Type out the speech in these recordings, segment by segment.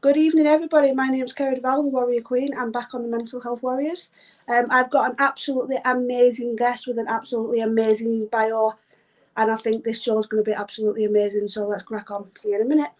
Good evening, everybody. My name's Kerry Duval, the Warrior Queen. I'm back on the Mental Health Warriors. I've got an absolutely amazing guest with an absolutely amazing bio, and I think this show's going to be absolutely amazing. So let's crack on. See you in a minute.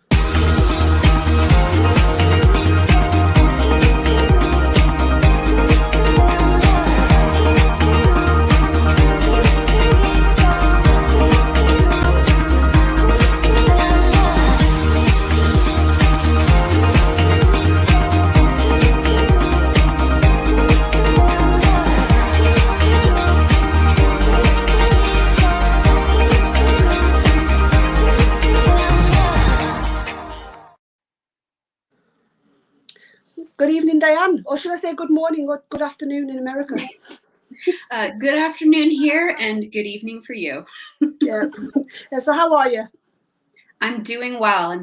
Good evening, Diane. Or should I say good morning or good afternoon in America? Good afternoon here and good evening for you. Yeah. So how are you? I'm doing well.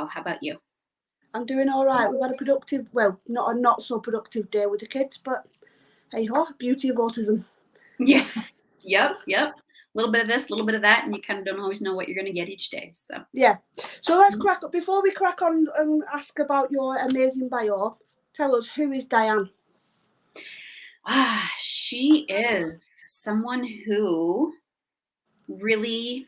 How about you? I'm doing all right. We've had a productive, well, not so productive day with the kids, but hey ho, beauty of autism. Yeah. Yep. A little bit of this, a little bit of that, and you kind of don't always know what you're going to get each day. So yeah. So let's crack up. Before we crack on and ask about your amazing bio, tell us, who is Diane? She is someone who really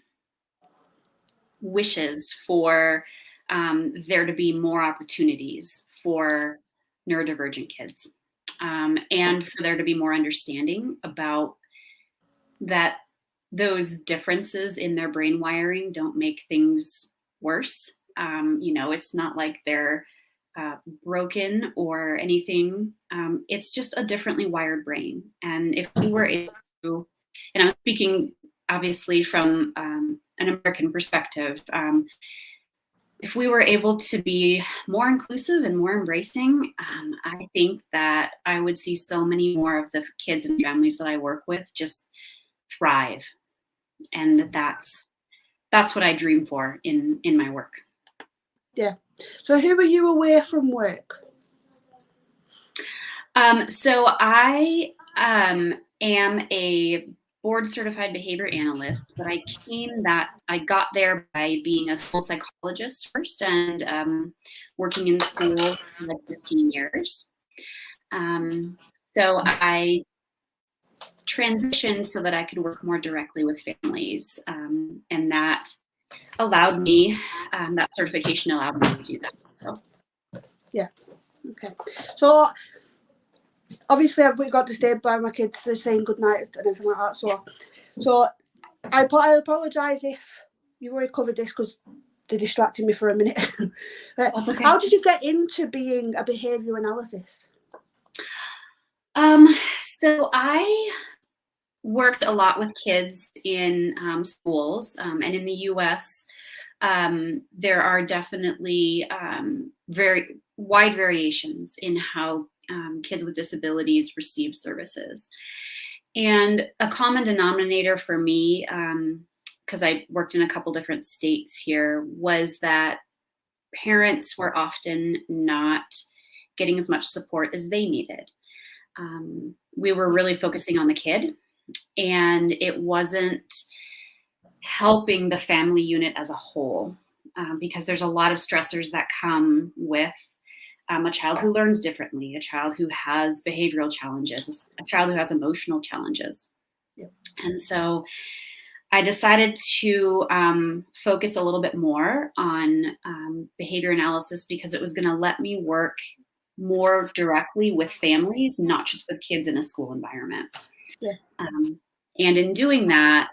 wishes for there to be more opportunities for neurodivergent kids, and for there to be more understanding about that those differences in their brain wiring don't make things worse. It's not like they're broken or anything. It's just a differently wired brain. And if we were able to, and I'm speaking obviously from an American perspective, if we were able to be more inclusive and more embracing, I think that I would see so many more of the kids and families that I work with just thrive. And that's what I dream for in my work. Yeah. So who are you away from work? So I am a board certified behavior analyst, but I got there by being a school psychologist first and working in school for like 15 years. So I transitioned so that I could work more directly with families, and that allowed me, that certification allowed me to do that. So yeah, okay. So obviously we got disturbed by my kids saying goodnight and everything like that. So I apologise if you've already covered this because they distracted me for a minute. Okay. How did you get into being a behaviour analyst? So I worked a lot with kids in schools, and in the US, there are definitely very wide variations in how kids with disabilities receive services. And a common denominator for me, because I worked in a couple different states here, was that parents were often not getting as much support as they needed. We were really focusing on the kid, and it wasn't helping the family unit as a whole, because there's a lot of stressors that come with a child who learns differently, a child who has behavioral challenges, a child who has emotional challenges. Yep. And so I decided to focus a little bit more on behavior analysis because it was going to let me work more directly with families, not just with kids in a school environment. Yeah. And in doing that,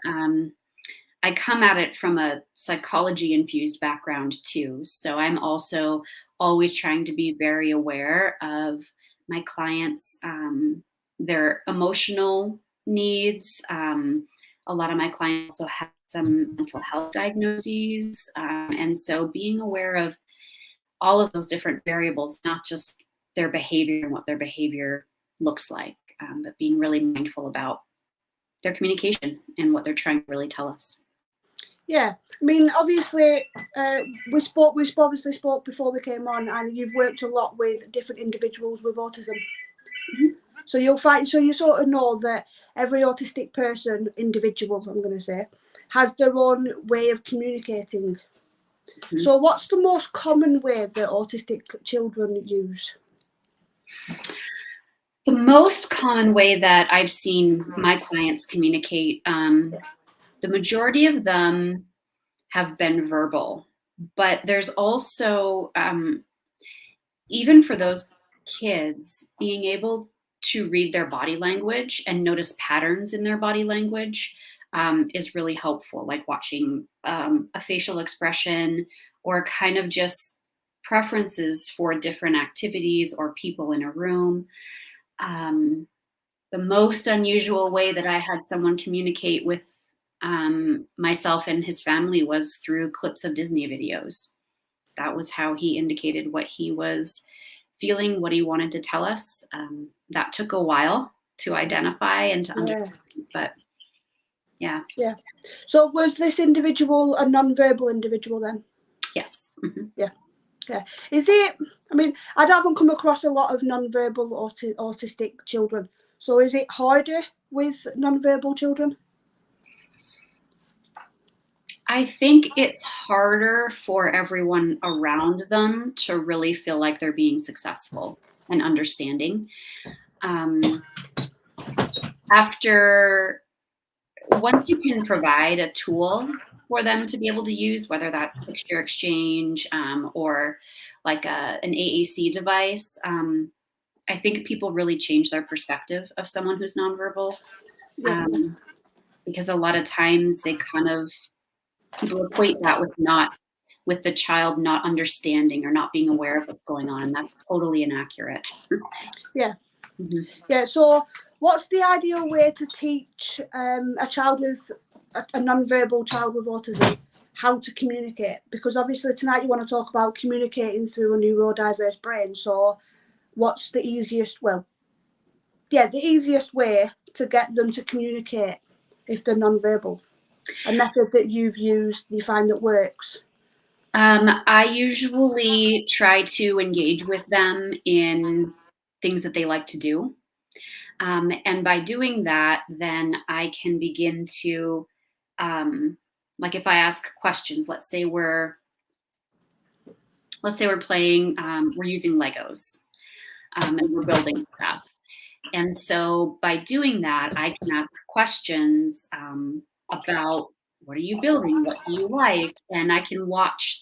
I come at it from a psychology infused background too. So I'm also always trying to be very aware of my clients, their emotional needs. A lot of my clients also have some mental health diagnoses. And so being aware of all of those different variables, not just their behavior and what their behavior looks like, but being really mindful about their communication and what they're trying to really tell us. Yeah, I mean, obviously, we spoke before we came on, and you've worked a lot with different individuals with autism. Mm-hmm. So you sort of know that every autistic person, individual, I'm going to say, has their own way of communicating. Mm-hmm. So what's the most common way that autistic children use? The most common way that I've seen my clients communicate, the majority of them have been verbal, but there's also, even for those kids, being able to read their body language and notice patterns in their body language is really helpful, like watching a facial expression or kind of just preferences for different activities or people in a room. The most unusual way that I had someone communicate with myself and his family was through clips of Disney videos. That was how he indicated what he was feeling, what he wanted to tell us. That took a while to identify and to understand, but yeah. Yeah. So was this individual a non-verbal individual then? Yes. Mm-hmm. Yeah. Yeah. Is it, I mean, I haven't come across a lot of non-verbal autistic children. So is it harder with non-verbal children? I think it's harder for everyone around them to really feel like they're being successful and understanding. Once you can provide a tool for them to be able to use, whether that's picture exchange or like an AAC device, I think people really change their perspective of someone who's nonverbal. Yeah. Because a lot of times people equate that with the child not understanding or not being aware of what's going on, and that's totally inaccurate. Yeah. Mm-hmm. Yeah. So what's the ideal way to teach a child with a non-verbal child with autism how to communicate? Because obviously tonight you want to talk about communicating through a neurodiverse brain. So what's the easiest way to get them to communicate if they're non-verbal? A method that you've used, you find that works? I usually try to engage with them in things that they like to do. And by doing that, then I can begin to, like if I ask questions, let's say we're playing, we're using Legos and we're building stuff. And so by doing that, I can ask questions about what are you building? What do you like? And I can watch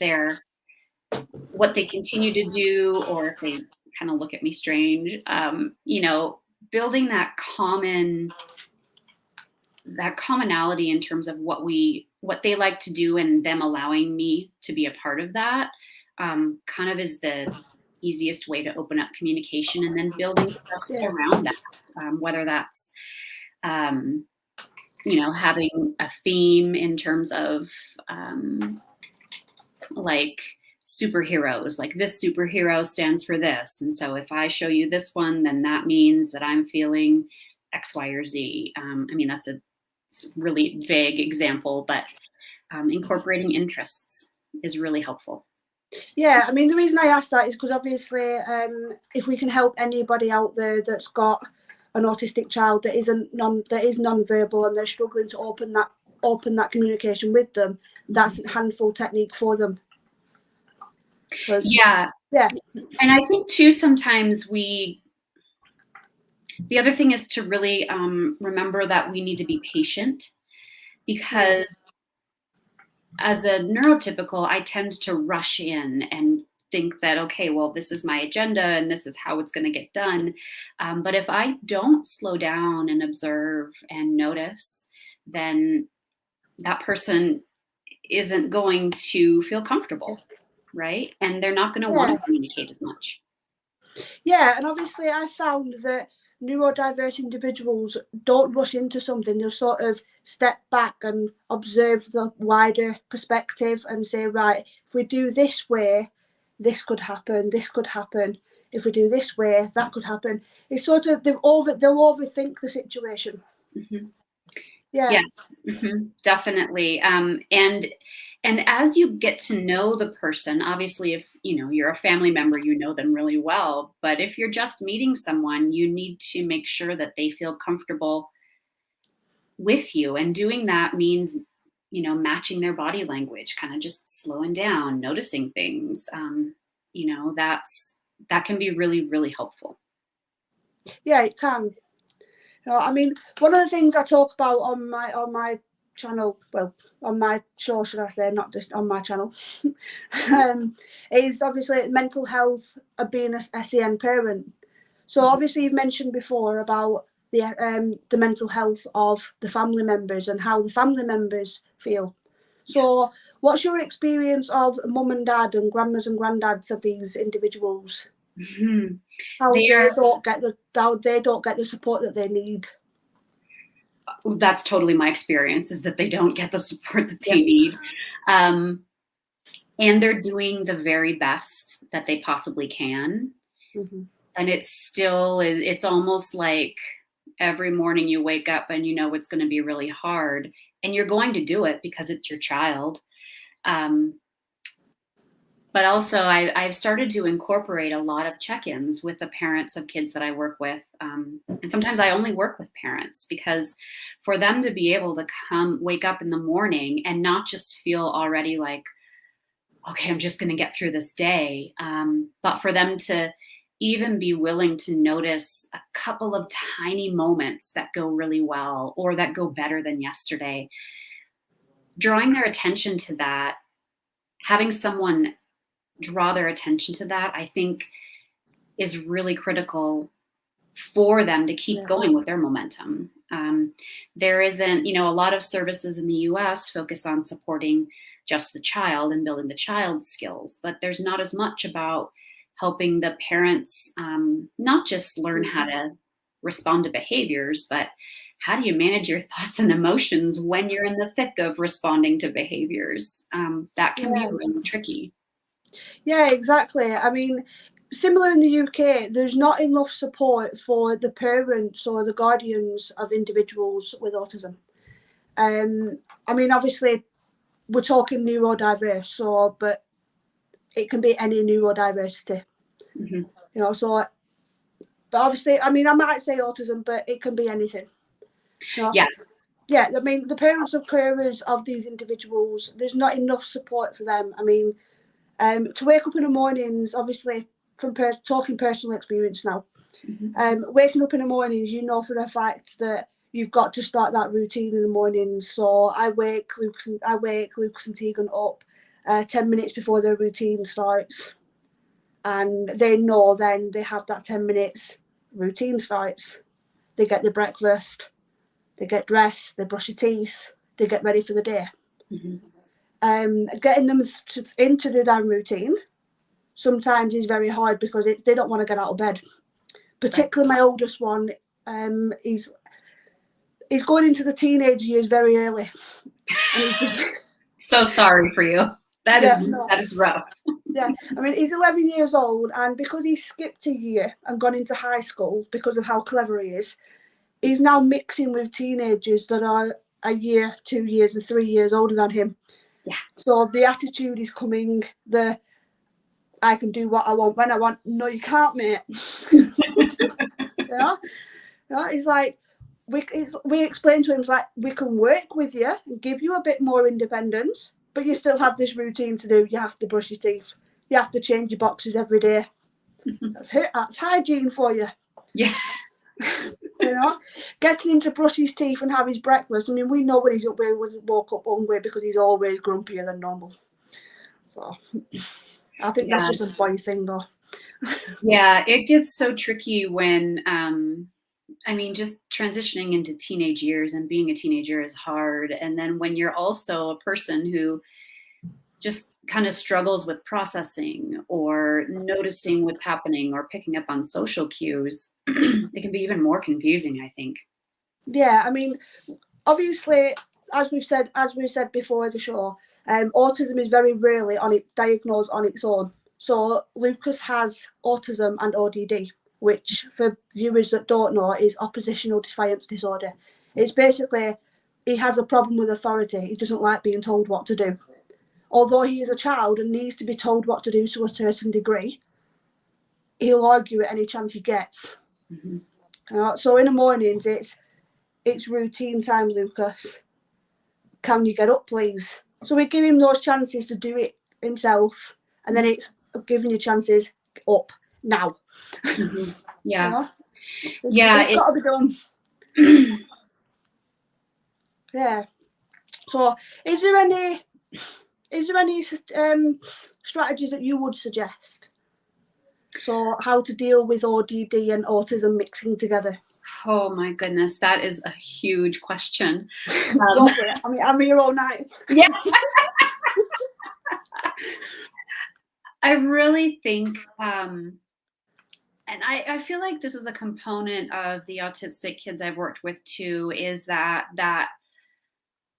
what they continue to do, or if they kind of look at me strange, building that commonality in terms of what they like to do and them allowing me to be a part of that kind of is the easiest way to open up communication, and then building stuff around that, whether that's having a theme in terms of like superheroes, like this superhero stands for this, and so if I show you this one, then that means that I'm feeling X, Y, or Z. That's a really vague example, but incorporating interests is really helpful. Yeah, the reason I asked that is because obviously if we can help anybody out there that's got an autistic child that is non-verbal and they're struggling to open that communication with them, that's a handful technique for them. Yeah. And I think too, sometimes the other thing is to really remember that we need to be patient, because as a neurotypical, I tend to rush in and think that, okay, well, this is my agenda and this is how it's going to get done. But if I don't slow down and observe and notice, then that person isn't going to feel comfortable, right? And they're not going to want to communicate as much. Yeah, and obviously I found that neurodiverse individuals don't rush into something. They'll sort of step back and observe the wider perspective and say, right, if we do this way, this could happen, this could happen. If we do this way, that could happen. It's sort of, they'll overthink the situation. Mm-hmm. Yeah. Yes, mm-hmm, definitely. And as you get to know the person, obviously, if you're a family member, you know them really well. But if you're just meeting someone, you need to make sure that they feel comfortable with you. And doing that means, matching their body language, kind of just slowing down, noticing things. That can be really, really helpful. Yeah, it can. I mean, one of the things I talk about on my channel, well, on my show, should I say, not just on my channel, is obviously mental health of being a SEN parent. So obviously you've mentioned before about the mental health of the family members and how the family members feel. So what's your experience of mum and dad and grandmas and granddads of these individuals? Mm-hmm. How they don't get the support that they need. That's totally my experience, is that they don't get the support that they need. And they're doing the very best that they possibly can. Mm-hmm. And it's almost like every morning you wake up and it's going to be really hard, and you're going to do it because it's your child. But also I've started to incorporate a lot of check-ins with the parents of kids that I work with. And sometimes I only work with parents, because for them to be able to wake up in the morning and not just feel already like, okay, I'm just going to get through this day. But for them to even be willing to notice a couple of tiny moments that go really well or that go better than yesterday, drawing their attention to that, having someone draw their attention to that, I think is really critical for them to keep going with their momentum. There isn't, a lot of services in the US focus on supporting just the child and building the child's skills, but there's not as much about helping the parents not just learn how to respond to behaviors, but how do you manage your thoughts and emotions when you're in the thick of responding to behaviors? That can be really tricky. Yeah, exactly. I mean, similar in the UK, there's not enough support for the parents or the guardians of individuals with autism. I mean, obviously, we're talking neurodiverse, but it can be any neurodiversity. Mm-hmm. But obviously, I mean, I might say autism, but it can be anything. Yeah. Yeah, I mean, the parents of carers of these individuals, there's not enough support for them. I mean, to wake up in the mornings, obviously, from talking personal experience now, waking up in the mornings, for a fact that you've got to start that routine in the mornings. So I wake Lucas and Tegan up 10 minutes before their routine starts, and they know then they have that 10 minutes. Routine starts. They get their breakfast, they get dressed, they brush their teeth, they get ready for the day. Getting them into the damn routine sometimes is very hard because they don't want to get out of bed. Particularly my oldest one, he's going into the teenage years very early. So sorry for you. That is rough. Yeah, I mean, he's 11 years old, and because he skipped a year and gone into high school because of how clever he is, he's now mixing with teenagers that are a year, 2 years, and 3 years older than him. Yeah. So the attitude is coming, I can do what I want when I want. No, you can't, mate. It's like, we explain to him, like, we can work with you and give you a bit more independence, but you still have this routine to do. You have to brush your teeth. You have to change your boxes every day. That's hygiene for you. Yeah. Getting him to brush his teeth and have his breakfast. I mean, we know when he's up there, when he woke up hungry, because he's always grumpier than normal. So I think that's just a boy thing, though. Yeah, it gets so tricky when, just transitioning into teenage years and being a teenager is hard. And then when you're also a person who just kind of struggles with processing or noticing what's happening or picking up on social cues, it can be even more confusing, I think. Yeah, I mean, obviously, as we've said before the show, autism is very rarely diagnosed on its own. So Lucas has autism and ODD, which, for viewers that don't know, is oppositional defiance disorder. It's basically, he has a problem with authority. He doesn't like being told what to do. Although he is a child and needs to be told what to do to a certain degree, he'll argue at any chance he gets. So in the mornings, it's routine time, Lucas. can you get up, please? So we give him those chances to do it himself, and then it's giving you chances up now. Mm-hmm. Yeah. You know? Yeah. It's got to be done. Yeah. So is there any strategies that you would suggest? So how to deal with ODD and autism mixing together? Oh my goodness, that is a huge question. Go for it. I mean, I'm here all night. Yeah. I really think, and I feel like this is a component of the autistic kids I've worked with too, is that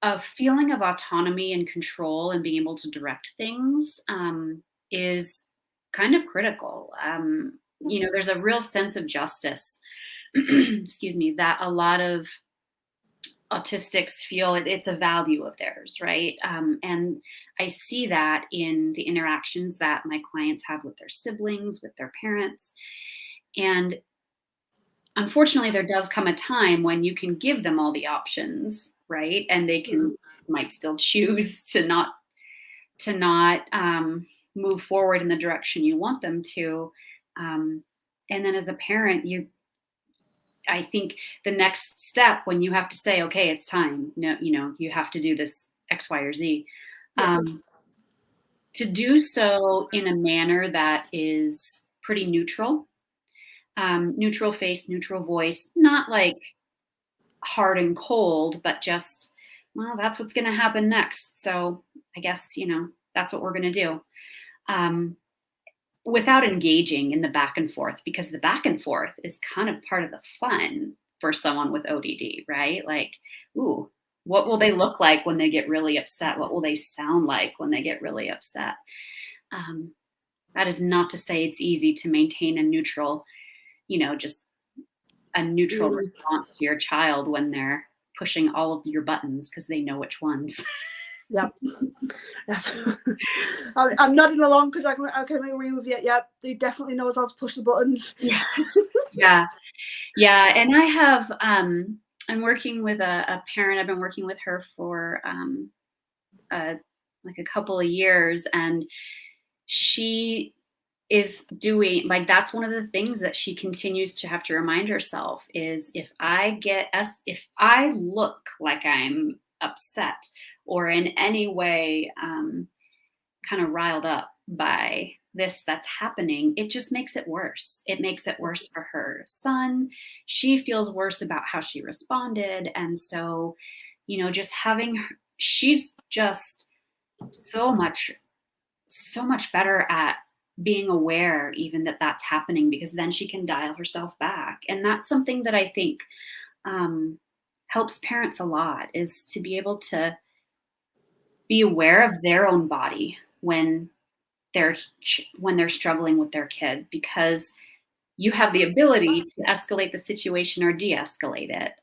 a feeling of autonomy and control and being able to direct things is kind of critical. There's a real sense of justice, excuse me, that a lot of autistics feel it's a value of theirs, right? And I see that in the interactions that my clients have with their siblings, with their parents. And unfortunately, there does come a time when you can give them all the options, right? And they might still choose to not move forward in the direction you want them to. And then as a parent, I think the next step when you have to say, okay, it's time, you have to do this X, Y, or Z, to do so in a manner that is pretty neutral, neutral face, neutral voice, not like hard and cold, but just, well, that's what's going to happen next. So I guess, that's what we're going to do. Without engaging in the back and forth, because the back and forth is kind of part of the fun for someone with ODD, right? Like, ooh, what will they look like when they get really upset? What will they sound like when they get really upset? That is not to say it's easy to maintain a neutral, just a neutral response to your child when they're pushing all of your buttons because they know which ones. Yep. I'm nodding along because I can agree with you. Yep, he definitely knows how to push the buttons. Yeah. And I have, I'm working with a parent. I've been working with her for like a couple of years, and she is doing, like, that's one of the things that she continues to have to remind herself is if I look like I'm upset or in any way kind of riled up by this that's happening, it just makes it worse. It makes it worse for her son. She feels worse about how she responded. And so, just having her, she's just so much better at being aware even that that's happening, because then she can dial herself back. And that's something that I think helps parents a lot, is to be able to be aware of their own body when they're struggling with their kid, because you have the ability to escalate the situation or de-escalate it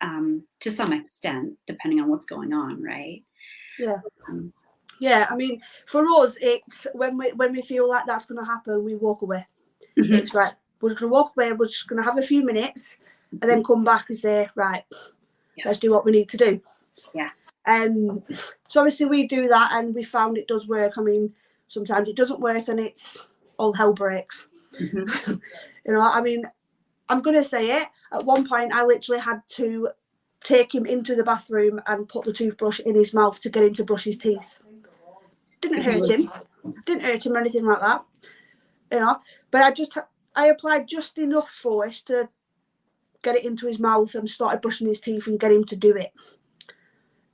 to some extent, depending on what's going on, right? Yeah, I mean, for us, it's when we feel like that's going to happen, we walk away. Mm-hmm. It's right. We're just going to walk away. We're just going to have a few minutes, and then come back and say, right, let's do what we need to do. Yeah. So obviously we do that, and we found it does work. I mean, sometimes it doesn't work, and it's all hell breaks. Mm-hmm. I mean, I'm going to say it. At one point, I literally had to take him into the bathroom and put the toothbrush in his mouth to get him to brush his teeth. Didn't hurt him or anything like that, but I applied just enough force to get it into his mouth and started brushing his teeth and get him to do it.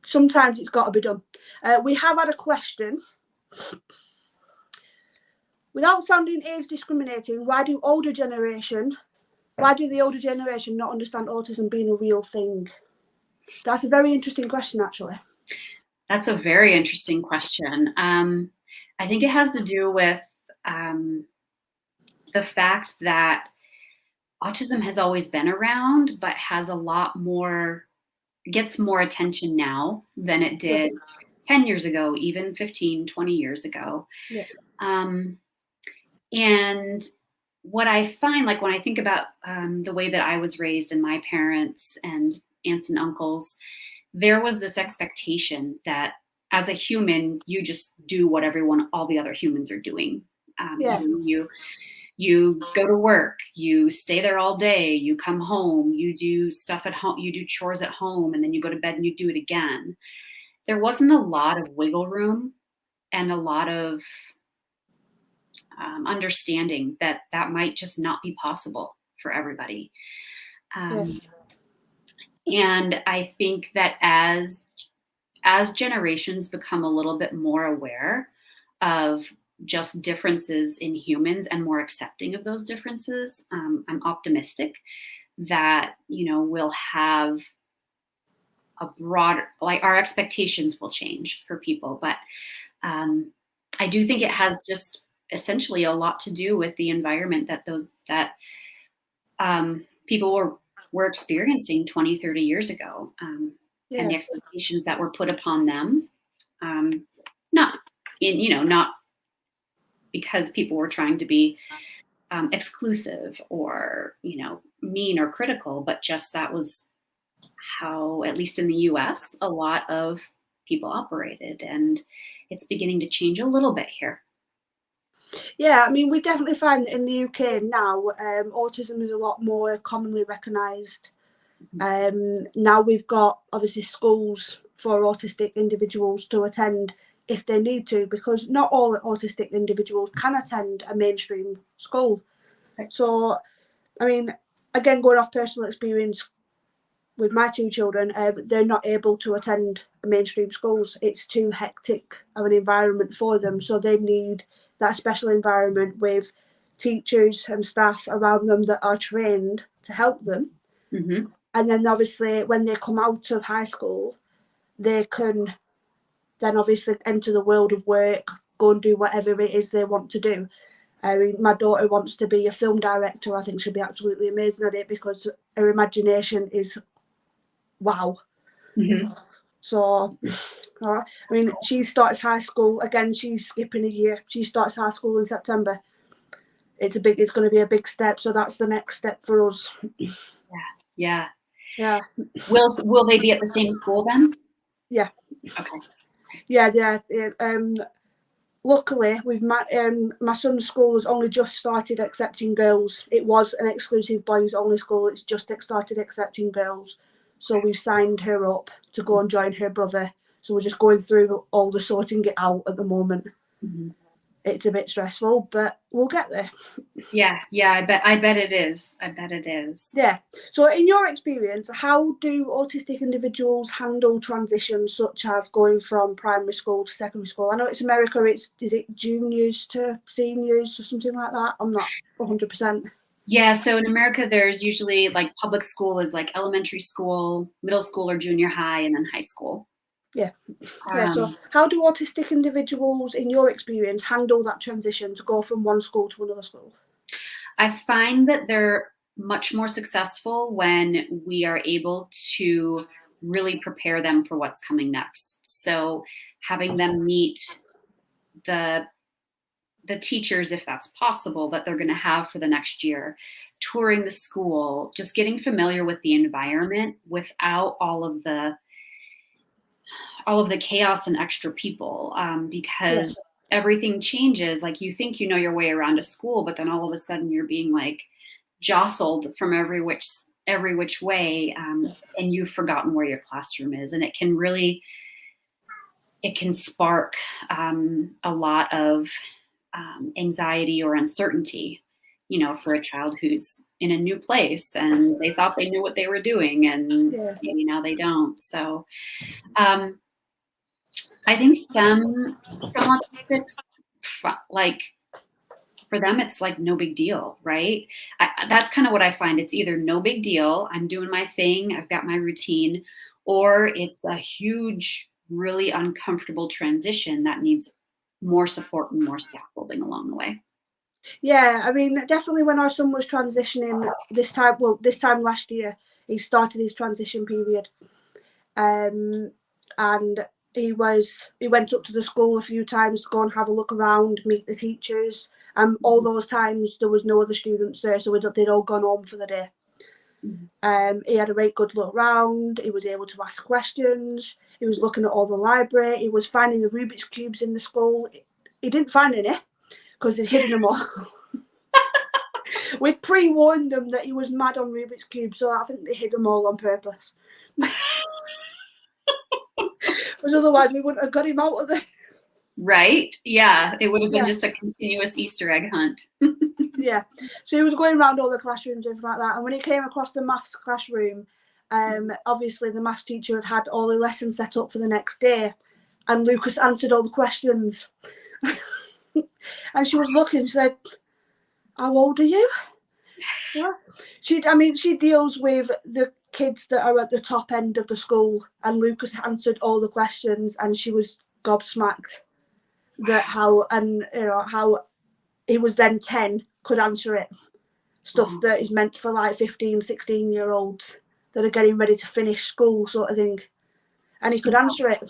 Sometimes it's got to be done. We have had a question. Without sounding age discriminating, why do the older generation not understand autism being a real thing? That's a very interesting question, actually. That's a very interesting question. I think it has to do with the fact that autism has always been around, but has a lot more, gets more attention now than it did 10 years ago, even 15, 20 years ago. Yeah. And what I find, like when I think about the way that I was raised and my parents and aunts and uncles, there was this expectation that as a human, you just do what all the other humans are doing. Yeah. You go to work, you stay there all day, you come home, you do stuff at home, you do chores at home, and then you go to bed and you do it again. There wasn't a lot of wiggle room and a lot of understanding that might just not be possible for everybody. And I think that as generations become a little bit more aware of just differences in humans and more accepting of those differences, I'm optimistic that, we'll have a broader, like, our expectations will change for people. But I do think it has just essentially a lot to do with the environment that people were experiencing 20, 30 years ago, and the expectations that were put upon them, not because people were trying to be exclusive or, mean or critical, but just that was how, at least in the US, a lot of people operated, and it's beginning to change a little bit here. Yeah, I mean, we definitely find that in the UK now, autism is a lot more commonly recognised. Now we've got, obviously, schools for autistic individuals to attend if they need to, because not all autistic individuals can attend a mainstream school. So, I mean, again, going off personal experience with my two children, they're not able to attend mainstream schools. It's too hectic of an environment for them, so they need that special environment with teachers and staff around them that are trained to help them. Mm-hmm. And then obviously when they come out of high school, they can then obviously enter the world of work, go and do whatever it is they want to do. I mean, my daughter wants to be a film director. I think she'll be absolutely amazing at it because her imagination is wow. Mm-hmm. So, I mean, she starts high school again. She's skipping a year. She starts high school in September. It's going to be a big step. So that's the next step for us. Yeah. Will they be at the same school then? Yeah. Okay. Yeah. Luckily, with my son's school has only just started accepting girls. It was an exclusive boys only school. It's just started accepting girls. So we've signed her up to go and join her brother. So we're just going through all the sorting it out at the moment. Mm-hmm. It's a bit stressful, but we'll get there. Yeah. I bet it is. Yeah. So in your experience, how do autistic individuals handle transitions such as going from primary school to secondary school? I know it's America, is it juniors to seniors or something like that? I'm not 100%. Yeah, so in America, there's usually, like, public school is like elementary school, middle school or junior high, and then high school. Yeah. So how do autistic individuals, in your experience, handle that transition to go from one school to another school? I find that they're much more successful when we are able to really prepare them for what's coming next. So having them meet the teachers, if that's possible, that they're going to have for the next year, touring the school, just getting familiar with the environment without all of the chaos and extra people, because everything changes. Like, you think you know your way around a school, but then all of a sudden you're being, like, jostled from every which way, and you've forgotten where your classroom is, and it can spark a lot of anxiety or uncertainty, for a child who's in a new place and they thought they knew what they were doing, and maybe now they don't. So I think some autistics, like, for them, it's like no big deal, right? That's kind of what I find. It's either no big deal, I'm doing my thing, I've got my routine, or it's a huge, really uncomfortable transition that needs more support and more scaffolding along the way. Yeah, I mean, definitely when our son was transitioning this time last year, he started his transition period. And he went up to the school a few times to go and have a look around, meet the teachers. All those times there was no other students there, so they'd all gone home for the day. He had a very good look round. He was able to ask questions. He was looking at all the library. He was finding the Rubik's Cubes in the school. He didn't find any because they'd hidden them all. We'd pre-warned them that he was mad on Rubik's Cube, so I think they hid them all on purpose. Because otherwise we wouldn't have got him out of there. Right? Yeah, it would have been just a continuous Easter egg hunt. Yeah, so he was going around all the classrooms and everything like that. And when he came across the maths classroom, obviously the maths teacher had had all the lessons set up for the next day, and Lucas answered all the questions. And she was looking, she said, "How old are you?" Yeah. She deals with the kids that are at the top end of the school, and Lucas answered all the questions, and she was gobsmacked that how he was then 10 could answer it. Stuff that is meant for like 15, 16-year-olds that are getting ready to finish school sort of thing. And he could answer it.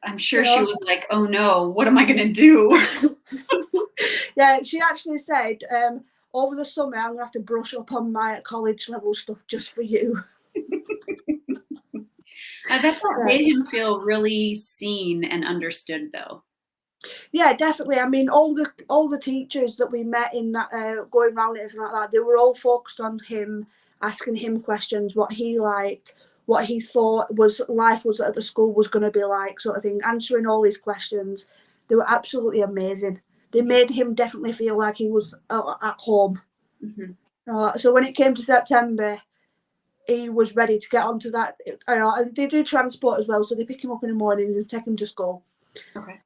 I'm sure she was like, oh no, what am I going to do? Yeah, she actually said, over the summer, I'm going to have to brush up on my college level stuff just for you. I bet that made him feel really seen and understood, though. Yeah, definitely. I mean, all the teachers that we met in that going around and everything like that, they were all focused on him, asking him questions, what he liked, what he thought life was at the school was going to be like, sort of thing, answering all his questions. They were absolutely amazing. They made him definitely feel like he was at home. So when it came to September, he was ready to get onto that. They do transport as well, so they pick him up in the mornings and take him to school. Okay.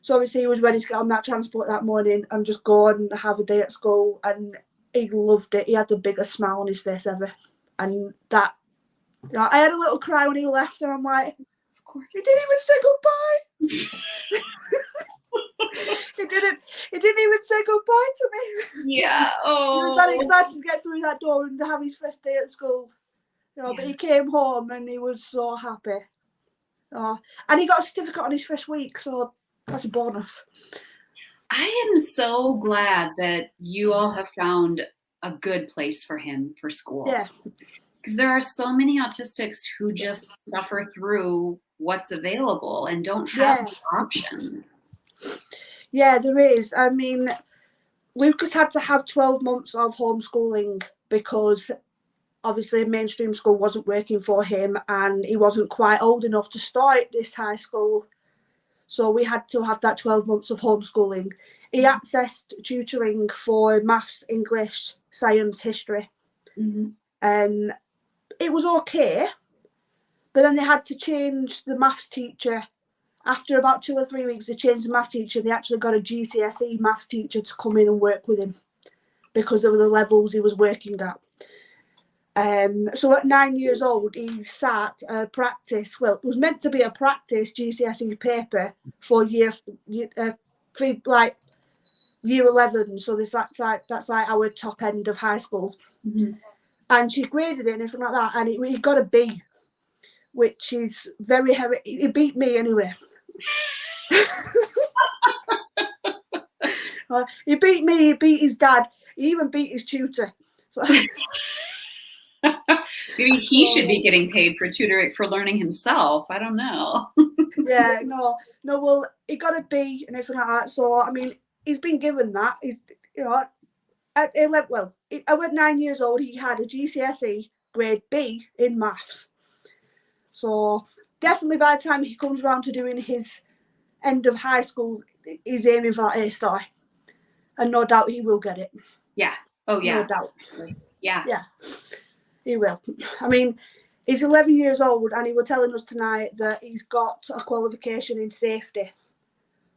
So obviously he was ready to get on that transport that morning and just go and have a day at school, and he loved it. He had the biggest smile on his face ever, and that, I had a little cry when he left, and I'm like, of course, he didn't even say goodbye. He didn't even say goodbye to me. Yeah. Oh. He was that excited to get through that door and to have his first day at school. But he came home and he was so happy. And he got a certificate on his first week, so that's a bonus. I am so glad that you all have found a good place for him for school. Yeah. Because there are so many autistics who just suffer through what's available and don't have options. Yeah, there is. I mean, Lucas had to have 12 months of homeschooling because obviously mainstream school wasn't working for him, and he wasn't quite old enough to start this high school. So we had to have that 12 months of homeschooling. He accessed tutoring for maths, English, science, history. And it was okay, but then they had to change the maths teacher. After about 2 or 3 weeks, they changed the maths teacher. They actually got a GCSE maths teacher to come in and work with him because of the levels he was working at. So at 9 years old, he sat a practice. Well, it was meant to be a practice GCSE paper for year 11. So that's like our top end of high school. And she graded it and everything like that, and he got a B, which is very heavy. He beat me anyway. He beat me. He beat his dad. He even beat his tutor. So, maybe he should be getting paid for tutoring, for learning himself. I don't know. Yeah, no. Well, he got a B and everything like that. So I mean, he's been given that. He's at 9 years old, he had a GCSE grade B in maths. So definitely by the time he comes around to doing his end of high school, he's aiming for that A star, and no doubt he will get it. Yeah. Oh yeah. No doubt. Yeah. Yeah. He will. I mean, he's 11 years old, and he was telling us tonight that he's got a qualification in safety.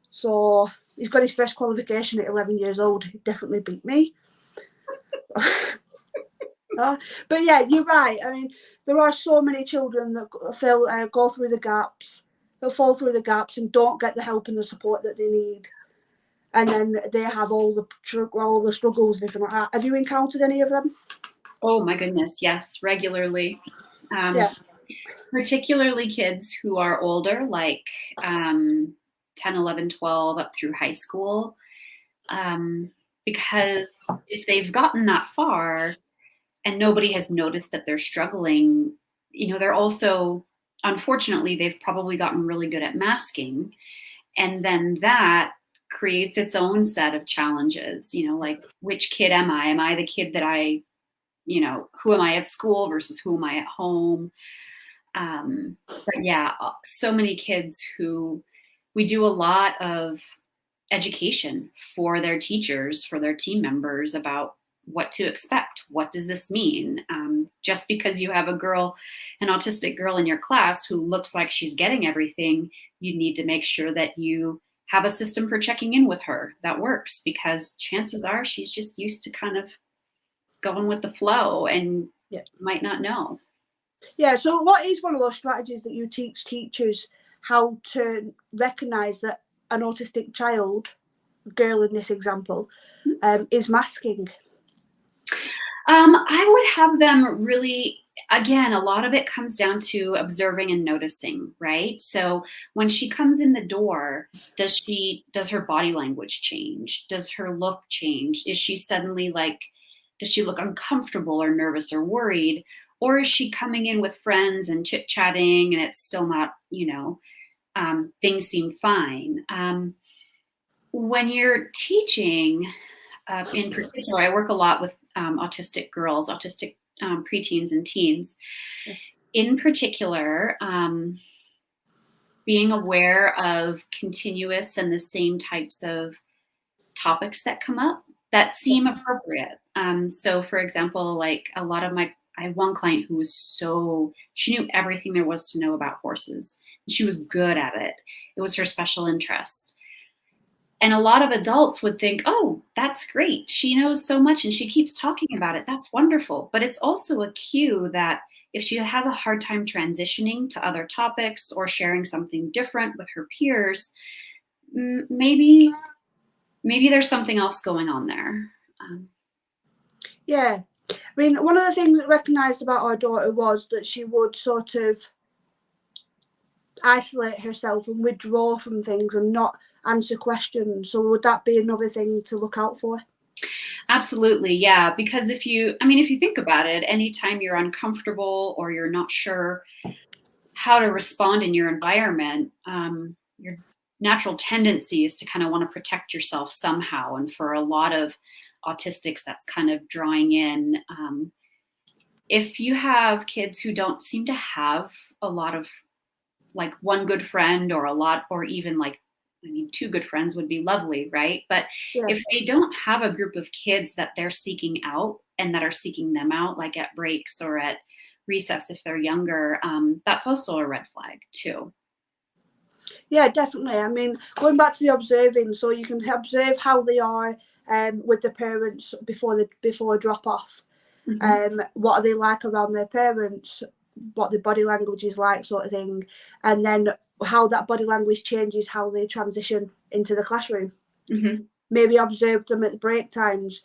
So he's got his first qualification at 11 years old. He definitely beat me. But yeah, you're right. I mean, there are so many children that go through the gaps. They'll fall through the gaps and don't get the help and the support that they need. And then they have all the struggles and everything like that. Have you encountered any of them? Oh my goodness, yes, regularly. Particularly kids who are older, like 10, 11, 12, up through high school. Because if they've gotten that far, nobody has noticed that they're struggling, they're also, unfortunately, they've probably gotten really good at masking. And then that creates its own set of challenges, like, which kid am I? Am I the kid that who am I at school versus who am I at home? But yeah, so many kids who we do a lot of education for their teachers, for their team members about what to expect. What does this mean? Just because you have an autistic girl in your class who looks like she's getting everything, you need to make sure that you have a system for checking in with her that works, because chances are she's just used to kind of going with the flow and might not know. Yeah, so what is one of those strategies that you teach teachers how to recognize that an autistic child, girl in this example, is masking? I would have them really, again, a lot of it comes down to observing and noticing, right? So when she comes in the door, does her body language change? Does her look change? Is she suddenly does she look uncomfortable or nervous or worried? Or is she coming in with friends and chit-chatting and it's still not, things seem fine? When you're teaching, in particular, I work a lot with autistic girls, autistic preteens and teens. In particular, being aware of continuous and the same types of topics that come up that seem appropriate. So for example, like I had one client who was she knew everything there was to know about horses. She was good at it. It was her special interest. And a lot of adults would think, oh, that's great. She knows so much and she keeps talking about it. That's wonderful. But it's also a cue that if she has a hard time transitioning to other topics or sharing something different with her peers, maybe there's something else going on there. Yeah. I mean, one of the things that recognised about our daughter was that she would sort of isolate herself and withdraw from things and not answer questions. So would that be another thing to look out for? Absolutely, yeah. Because if you think about it, anytime you're uncomfortable or you're not sure how to respond in your environment, your natural tendency is to kind of want to protect yourself somehow. And for a lot of autistics, that's kind of drawing in. If you have kids who don't seem to have a lot of like one good friend or even two good friends would be lovely, right? But if they don't have a group of kids that they're seeking out and that are seeking them out, like at breaks or at recess if they're younger, that's also a red flag too. Yeah, definitely. I mean, going back to the observing, so you can observe how they are with the parents before drop off. Mm-hmm. What are they like around their parents? What their body language is like, sort of thing, and then how that body language changes how they transition into the classroom. Mm-hmm. Maybe observe them at the break times.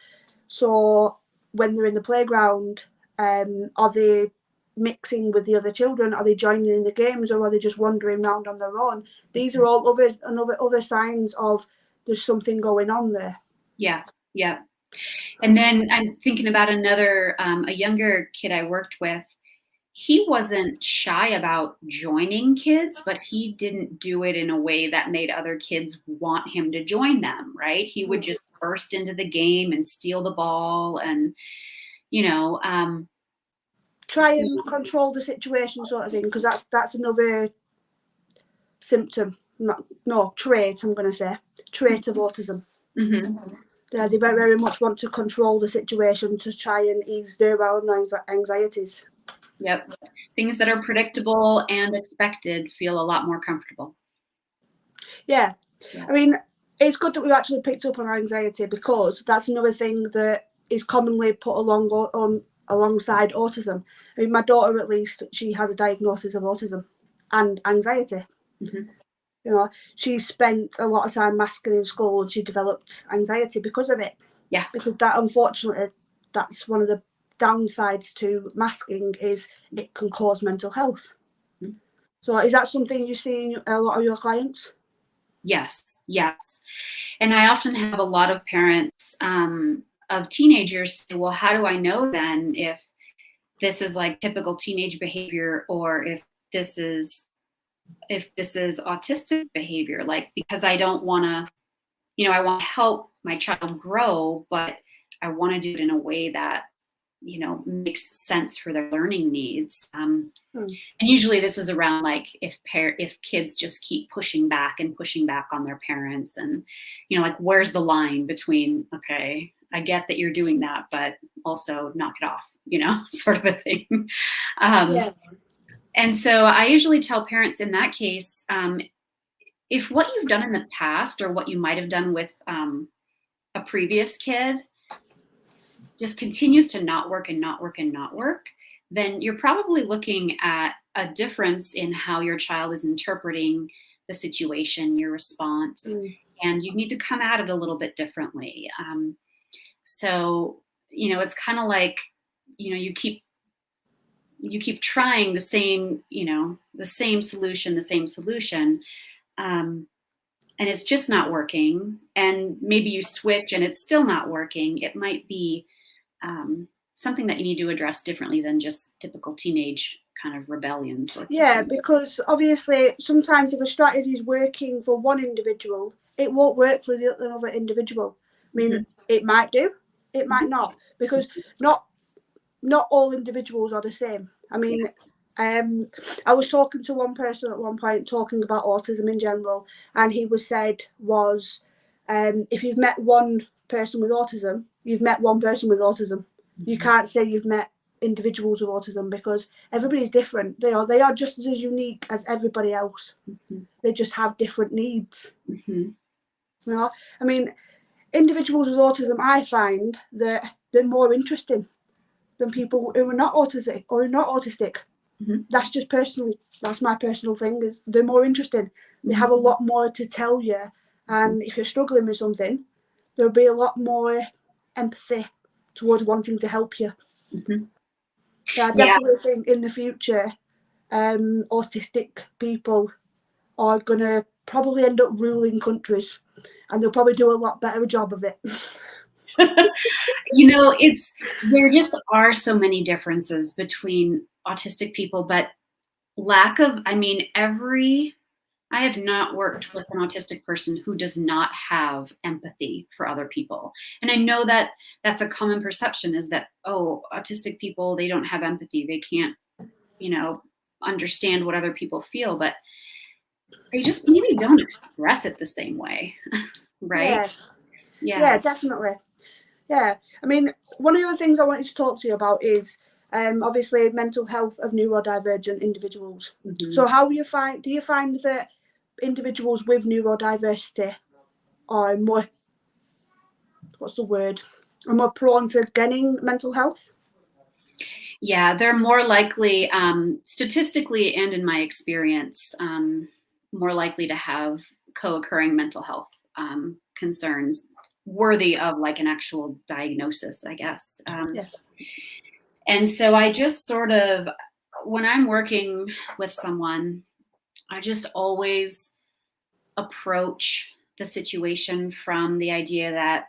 So when they're in the playground, are they mixing with the other children? Are they joining in the games, or are they just wandering around on their own? These are all other signs of there's something going on there. Yeah. And then I'm thinking about another, a younger kid I worked with. He wasn't shy about joining kids, but he didn't do it in a way that made other kids want him to join them, right? He would just burst into the game and steal the ball and, try and control the situation, sort of thing, because that's another symptom, trait, I'm going to say, trait of autism. Mm-hmm. Yeah, they very, very much want to control the situation to try and ease their own anxieties. Yep. Things that are predictable and expected feel a lot more comfortable. Yeah. I mean, it's good that we've actually picked up on anxiety, because that's another thing that is commonly put alongside autism. I mean, my daughter, at least, she has a diagnosis of autism and anxiety. Mm-hmm. She spent a lot of time masking in school and she developed anxiety because of it. Yeah. Because unfortunately, that's one of the downsides to masking, is it can cause mental health. Mm-hmm. So is that something you see in a lot of your clients? Yes. And I often have a lot of parents of teenagers say, well, how do I know then if this is like typical teenage behavior, or if this is autistic behavior? Like, because I don't want to, you know, I want to help my child grow, but I want to do it in a way that, you know, makes sense for their learning needs. And usually this is around like if kids just keep pushing back on their parents, and, you know, like, where's the line between, okay, I get that you're doing that, but also knock it off, you know, sort of a thing. Yeah. And so I usually tell parents in that case, if what you've done in the past, or what you might have done with a previous kid, just continues to not work, then you're probably looking at a difference in how your child is interpreting the situation, your response, and you need to come at it a little bit differently. So, you know, it's kind of like, you know, you keep trying the same solution, and it's just not working. And maybe you switch and it's still not working. It might be something that you need to address differently than just typical teenage kind of rebellion. Yeah, because obviously sometimes if a strategy is working for one individual, it won't work for the other individual. I mean, it might do, it might not, because not all individuals are the same. I mean, I was talking to one person at one point talking about autism in general, and he was if you've met one person with autism, you've met one person with autism. You can't say you've met individuals with autism, because everybody's different. They are just as unique as everybody else. They just have different needs. You know, I mean, individuals with autism, I find that they're more interesting than people who are not autistic or who are not autistic. That's just personal. That's my personal thing. Is they're more interesting. They have a lot more to tell you, and if you're struggling with something, there'll be a lot more empathy towards wanting to help you. Yeah, I definitely think in the future, autistic people are gonna probably end up ruling countries, and they'll probably do a lot better job of it. You know, there just are so many differences between autistic people, but I have not worked with an autistic person who does not have empathy for other people. And I know that that's a common perception, is that, oh, autistic people, they don't have empathy. They can't, you know, understand what other people feel, but they just maybe don't express it the same way. Right? Yeah, definitely. Yeah, I mean, one of the other things I wanted to talk to you about is obviously mental health of neurodivergent individuals. So do you find that individuals with neurodiversity are more, are more prone to getting mental health? Yeah, they're more likely, statistically and in my experience, more likely to have co-occurring mental health concerns worthy of like an actual diagnosis, I guess. And so I just sort of, when I'm working with someone, I just always approach the situation from the idea that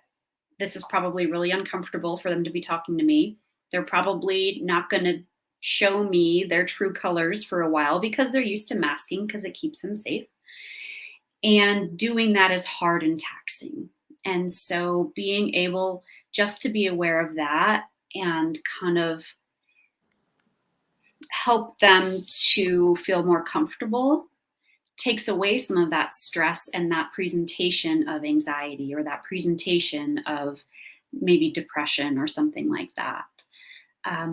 this is probably really uncomfortable for them to be talking to me. They're probably not going to show me their true colors for a while because they're used to masking because it keeps them safe. And doing that is hard and taxing. And so being able just to be aware of that and kind of help them to feel more comfortable takes away some of that stress and that presentation of anxiety or that presentation of maybe depression or something like that. I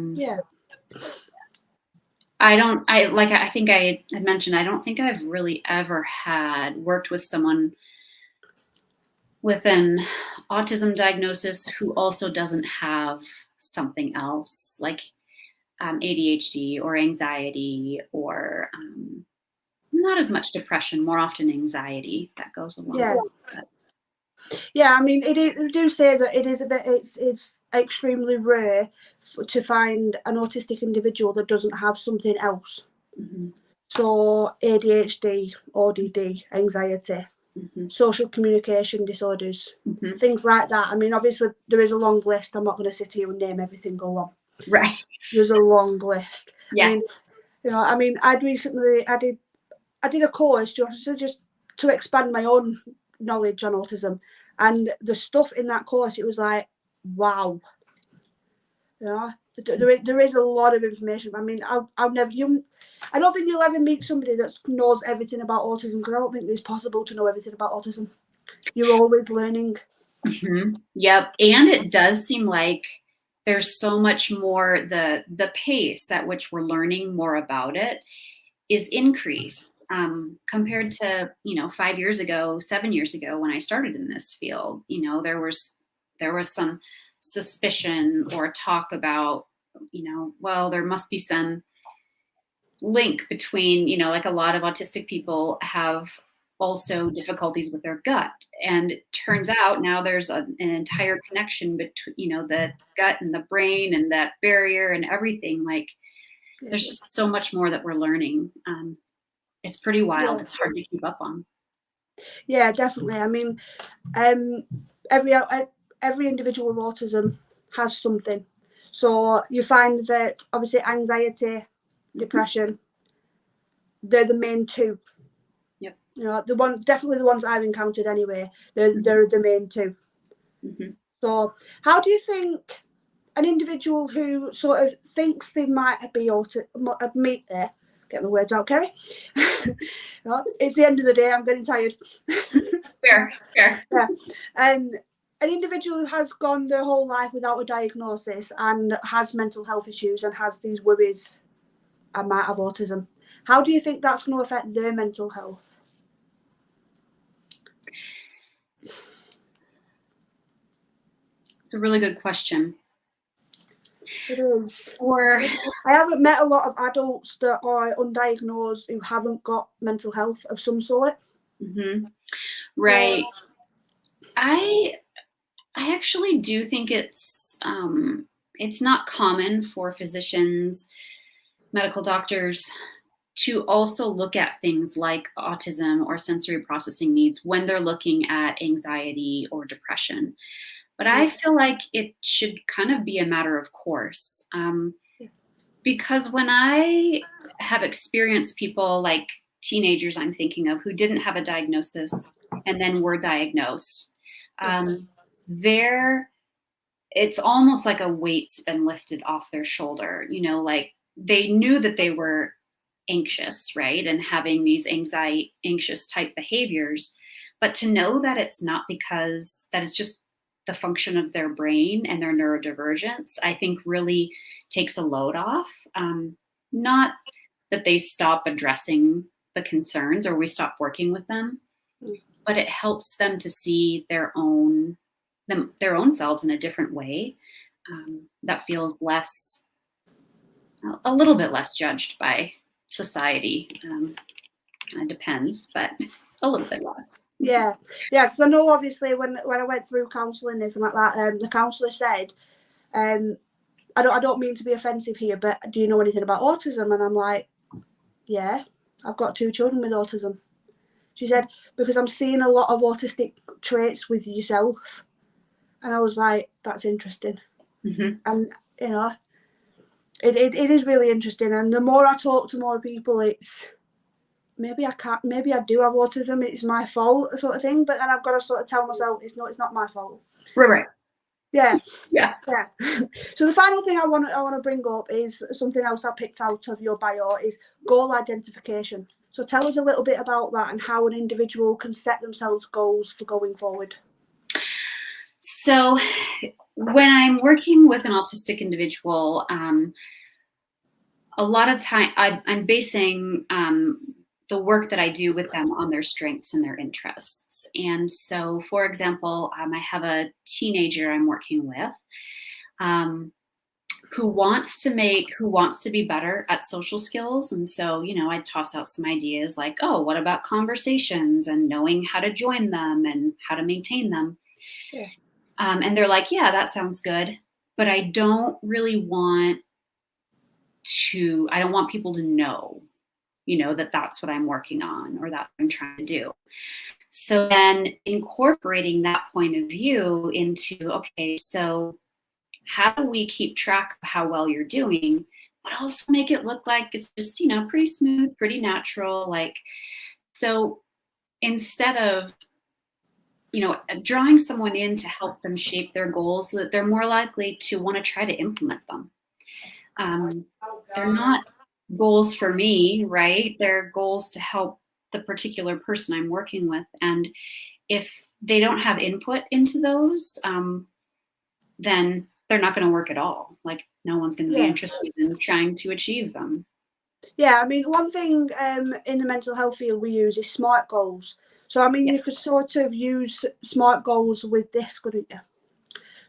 think I had mentioned, I don't think I've really ever worked with someone with an autism diagnosis who also doesn't have something else like ADHD or anxiety or not as much depression, more often anxiety that goes along with it. Yeah, I mean, they do say that it's extremely rare to find an autistic individual that doesn't have something else. So ADHD, ODD, anxiety. social communication disorders, Mm-hmm. things like that. I mean, obviously there is a long list. I'm not going to sit here and name everything. Go on. Right. There's a long list. Yeah. I mean, I did a course just to expand my own knowledge on autism, and the stuff in that course, it was like, wow. There is a lot of information. I mean, I don't think you'll ever meet somebody that knows everything about autism, because I don't think it's possible to know everything about autism. You're always learning. Mm-hmm. Yep. And it does seem like there's so much more, the pace at which we're learning more about it is increased compared to, 5 years ago, 7 years ago, when I started in this field. There was some suspicion or talk about, well, there must be some link between, like a lot of autistic people have also difficulties with their gut. And it turns out now there's an entire connection between, the gut and the brain and that barrier and everything. Like, there's just so much more that we're learning. It's pretty wild. It's hard to keep up on. Yeah, definitely. I mean, every individual with autism has something. So you find that obviously anxiety, depression, they're the main two. Yep. Definitely the ones I've encountered anyway. They're the main two. Mm-hmm. So how do you think an individual who sort of thinks they might be get my words out, Kerry. It's the end of the day. I'm getting tired. Fair. Yeah. An individual who has gone their whole life without a diagnosis and has mental health issues and has these worries, I might have autism. How do you think that's going to affect their mental health? It's a really good question. It is. I haven't met a lot of adults that are undiagnosed who haven't got mental health of some sort. Mm-hmm. Right. I actually do think it's not common for physicians, medical doctors, to also look at things like autism or sensory processing needs when they're looking at anxiety or depression. But I feel like it should kind of be a matter of course. Because when I have experienced people like teenagers I'm thinking of who didn't have a diagnosis and then were diagnosed, it's almost like a weight's been lifted off their shoulder. Like they knew that they were anxious, right? And having these anxious type behaviors, but to know that it's not because that it's just the function of their brain and their neurodivergence, I think really takes a load off. Not that they stop addressing the concerns or we stop working with them, but it helps them to see their own selves in a different way that feels a little bit less judged by society. Kind of depends, but a little bit less. Yeah, because I know obviously when I went through counselling and everything like that, the counsellor said, I don't mean to be offensive here, but do you know anything about autism? And I'm like, yeah, I've got 2 children with autism. She said, because I'm seeing a lot of autistic traits with yourself. And I was like, that's interesting. Mm-hmm. And, it is really interesting. And the more I talk to more people, it's maybe I do have autism. It's my fault sort of thing. But then I've got to sort of tell myself it's not my fault. Right. Yeah. Yeah. So the final thing I want to bring up is something else I picked out of your bio is goal identification. So tell us a little bit about that and how an individual can set themselves goals for going forward. So when I'm working with an autistic individual, a lot of time I'm basing the work that I do with them on their strengths and their interests. And so, for example, I have a teenager I'm working with who wants to be better at social skills. And so, I toss out some ideas like, oh, what about conversations and knowing how to join them and how to maintain them? Yeah. And they're like, yeah, that sounds good. But I don't really want people to know, that that's what I'm working on or that I'm trying to do. So then incorporating that point of view into, okay, so how do we keep track of how well you're doing, but also make it look like it's just, pretty smooth, pretty natural. Like, so instead of, drawing someone in to help them shape their goals so that they're more likely to want to try to implement them. They're not goals for me, right? They're goals to help the particular person I'm working with. And if they don't have input into those, then they're not going to work at all. Like, no one's going to be interested in trying to achieve them. Yeah, I mean, one thing in the mental health field we use is SMART goals. So, I mean, you could sort of use SMART goals with this, couldn't you?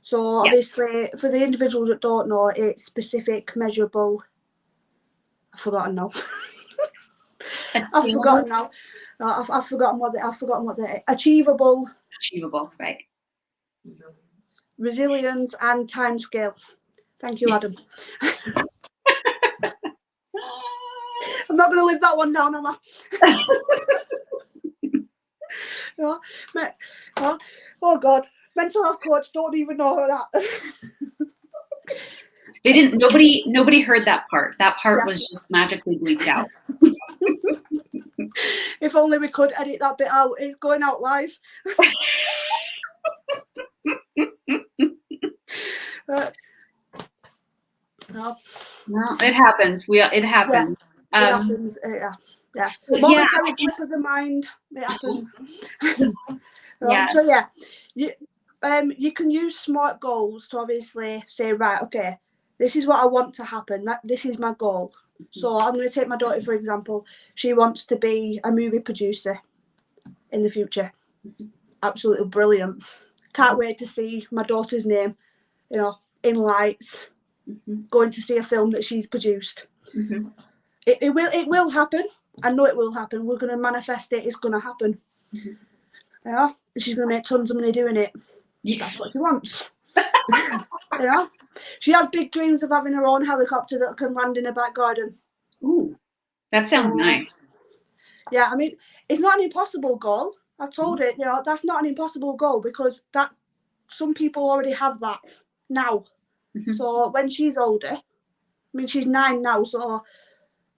So, obviously, for the individuals that don't know, it's specific, measurable. I've forgotten now. I've forgotten now. I've forgotten what they're achievable. Achievable, right? Resilience and timescale. Thank you, Adam. I'm not going to live that one down, am I? Oh God, mental health coach don't even know that. They didn't. Nobody heard that part. That part was just magically bleeped out. If only we could edit that bit out. It's going out live. No, it happens. It happens. It happens. Yeah. Momentary slip of the mind. It happens. So you can use SMART goals to obviously say, right, okay, this is what I want to happen. This is my goal. So I'm going to take my daughter, for example. She wants to be a movie producer in the future. Absolutely brilliant. Can't wait to see my daughter's name, in lights, going to see a film that she's produced. It will happen. I know it will happen. We're going to manifest it. It's going to happen. Yeah, she's going to make tons of money doing it. That's what she wants. She has big dreams of having her own helicopter that can land in her back garden. Ooh, that sounds nice. Yeah, I mean, it's not an impossible goal. I've told it, that's not an impossible goal because some people already have that now. So when she's older, I mean, she's 9 now, so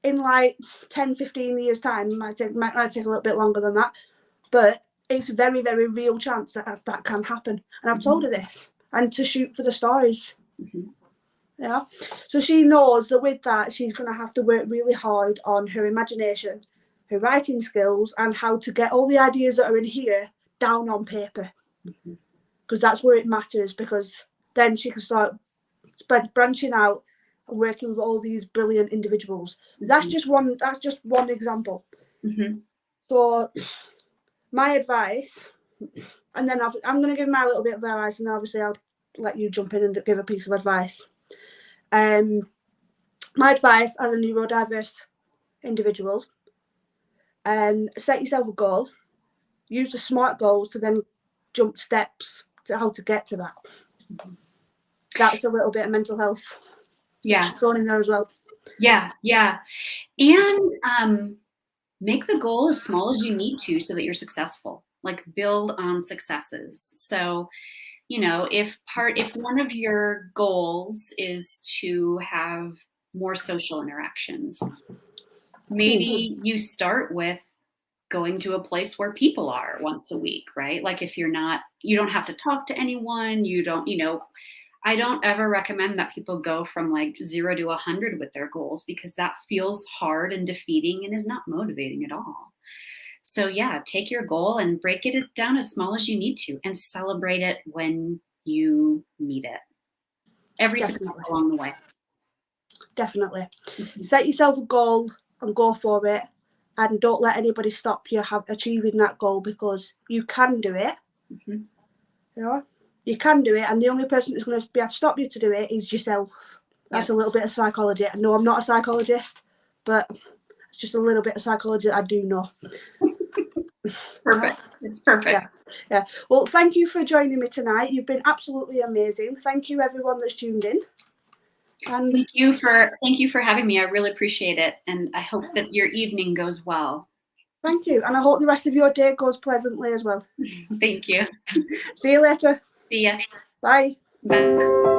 in like 10, 15 years' time, it might take a little bit longer than that, but it's a very, very real chance that can happen. And I've told her this, and to shoot for the stars. Yeah. So she knows that with that, she's going to have to work really hard on her imagination, her writing skills, and how to get all the ideas that are in here down on paper. Because that's where it matters, because then she can start branching out and working with all these brilliant individuals. That's just one example. So my advice, and then I'm going to give my little bit of advice, and obviously I'll let you jump in and give a piece of advice. My advice as a neurodiverse individual, set yourself a goal, use the SMART goals to then jump steps to how to get to that. That's a little bit of mental health. Yeah. Thrown in there as well. Yeah. And make the goal as small as you need to so that you're successful. Like, build on successes. So, if one of your goals is to have more social interactions, maybe you start with going to a place where people are once a week, right? Like, if you don't have to talk to anyone, I don't ever recommend that people go from like 0 to 100 with their goals, because that feels hard and defeating and is not motivating at all. So take your goal and break it down as small as you need to, and celebrate it when you need it. Every success along the way. Definitely. Set yourself a goal and go for it, and don't let anybody stop you achieving that goal, because you can do it. You can do it, and the only person who's going to be able to stop you to do it is yourself. That's a little bit of psychology. No, I'm not a psychologist, but it's just a little bit of psychology that I do know. Perfect. It's perfect. Yeah. Well, thank you for joining me tonight. You've been absolutely amazing. Thank you, everyone that's tuned in. And thank you for having me. I really appreciate it, and I hope that your evening goes well. Thank you, and I hope the rest of your day goes pleasantly as well. Thank you. See you later. See ya. Bye. Bye.